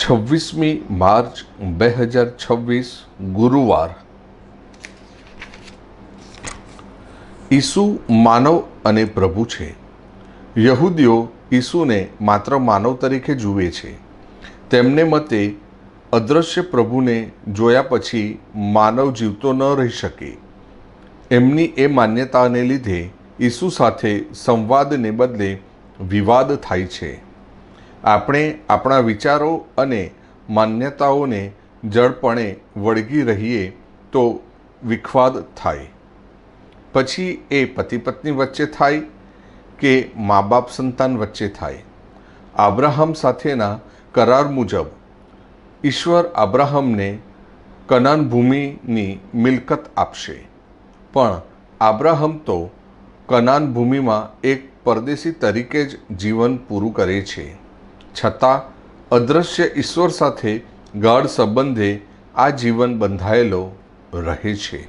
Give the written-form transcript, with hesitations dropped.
26મી March 2026 ગુરુવાર। ઈસુ માનવ અને પ્રભુ છે। યહૂદીઓ ઈસુને માત્ર માનવ તરીકે જુએ છે। તેમને મતે અદૃશ્ય પ્રભુને જોયા પછી માનવ જીવતો ન રહી શકે। એમની એ માન્યતાને લીધે ઈસુ સાથે સંવાદને બદલે વિવાદ થાય છે। આપણે આપણા વિચારો અને માન્યતાઓને જડપણે વળગી રહીએ તો વિખવાદ થાય। પછી એ પતિ પત્ની વચ્ચે થાય કે મા બાપ સંતાન વચ્ચે થાય। આબ્રાહમ સાથેના કરાર મુજબ ઈશ્વર આબ્રાહમને કનાન ભૂમિની મિલકત આપશે, પણ આબ્રાહમ તો કનાન ભૂમિમાં એક પરદેશી તરીકે જ જીવન પૂરું કરે છે। છતાં અદૃશ્ય ઈશ્વર સાથે ગાઢ સંબંધે આ જીવન બંધાયેલો રહે છે।